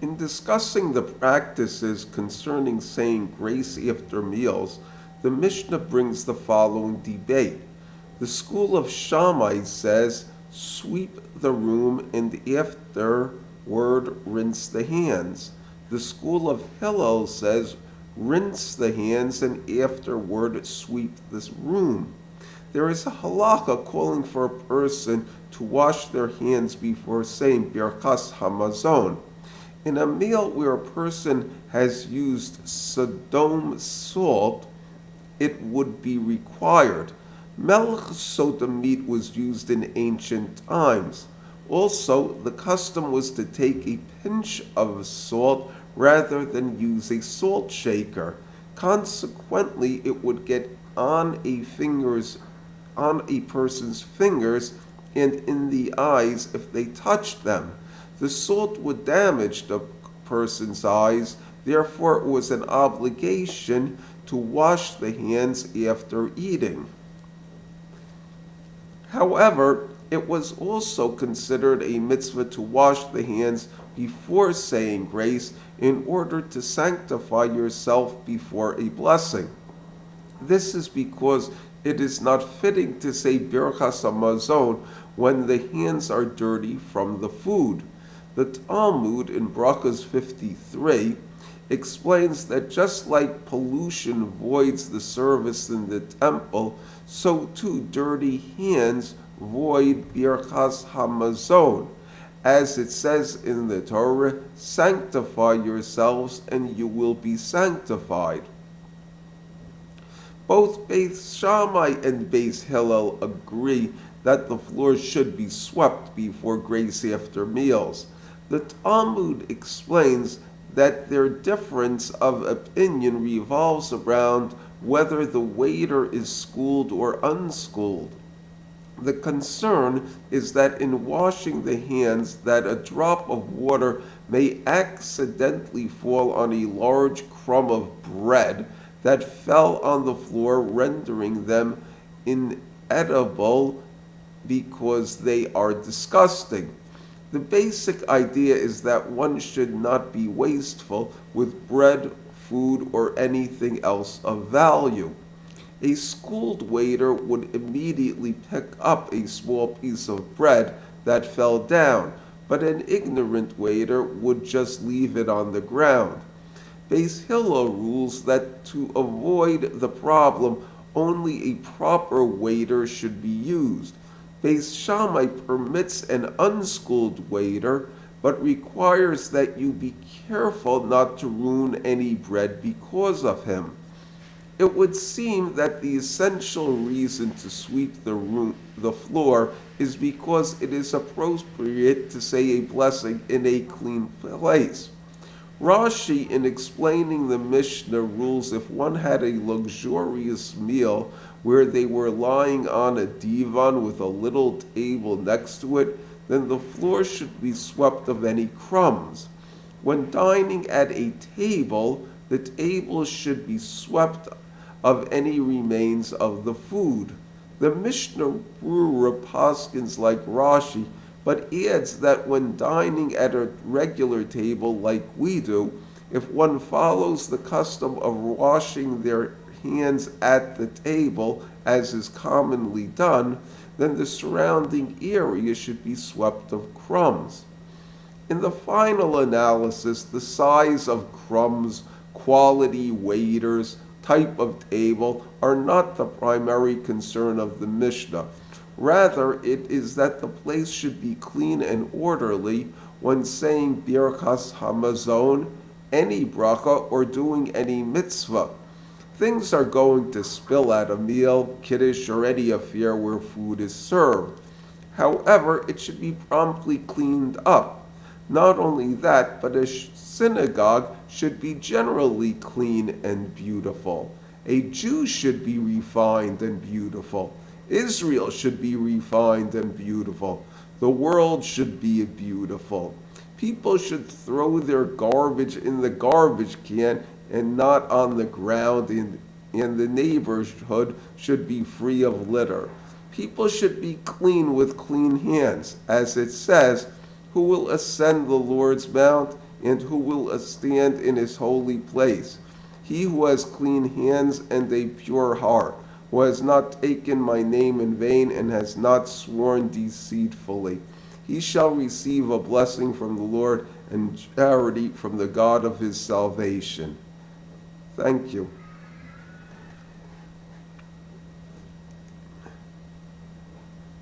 In discussing the practices concerning saying grace after meals, the Mishnah brings the following debate. The school of Shammai says, sweep the room and afterward rinse the hands. The school of Hillel says, rinse the hands and afterward sweep the room. There is a halakha calling for a person to wash their hands before saying Birkas Hamazon. In a meal where a person has used Sodom salt, it would be required. Melech soda meat was used in ancient times. Also, the custom was to take a pinch of salt rather than use a salt shaker. Consequently, it would get on a person's fingers and in the eyes if they touched them. The salt would damage the person's eyes, therefore it was an obligation to wash the hands after eating. However, it was also considered a mitzvah to wash the hands before saying grace in order to sanctify yourself before a blessing. This is because it is not fitting to say Birchas Hamazon when the hands are dirty from the food. The Talmud in Brachos 53 explains that just like pollution voids the service in the temple, so too dirty hands void Birchas Hamazon. As it says in the Torah, sanctify yourselves and you will be sanctified. Both Beis Shammai and Beis Hillel agree that the floor should be swept before grace after meals. The Talmud explains that their difference of opinion revolves around whether the waiter is schooled or unschooled. The concern is that in washing the hands that a drop of water may accidentally fall on a large crumb of bread that fell on the floor, rendering them inedible because they are disgusting. The basic idea is that one should not be wasteful with bread, food, or anything else of value. A schooled waiter would immediately pick up a small piece of bread that fell down, but an ignorant waiter would just leave it on the ground. Beis Hillel rules that to avoid the problem, only a proper waiter should be used. Beis Shammai permits an unschooled waiter, but requires that you be careful not to ruin any bread because of him. It would seem that the essential reason to sweep the floor is because it is appropriate to say a blessing in a clean place. Rashi, in explaining the Mishnah, rules if one had a luxurious meal where they were lying on a divan with a little table next to it, then the floor should be swept of any crumbs. When dining at a table, the table should be swept of any remains of the food. The Mishnah Brura paskins like Rashi, but adds that when dining at a regular table like we do, if one follows the custom of washing their hands at the table, as is commonly done, then the surrounding area should be swept of crumbs. In the final analysis, the size of crumbs, quality, waiters, type of table are not the primary concern of the Mishnah. Rather, it is that the place should be clean and orderly when saying Birchas Hamazon, any bracha, or doing any mitzvah. Things are going to spill at a meal, kiddush, or any affair where food is served. However, it should be promptly cleaned up. Not only that, but a synagogue should be generally clean and beautiful. A Jew should be refined and beautiful. Israel should be refined and beautiful. The world should be beautiful. People should throw their garbage in the garbage can and not on the ground, and the neighborhood should be free of litter. People should be clean with clean hands. As it says, who will ascend the Lord's mount? and who will stand in his holy place. He who has clean hands and a pure heart, who has not taken my name in vain and has not sworn deceitfully. He shall receive a blessing from the Lord and charity from the God of his salvation. Thank you.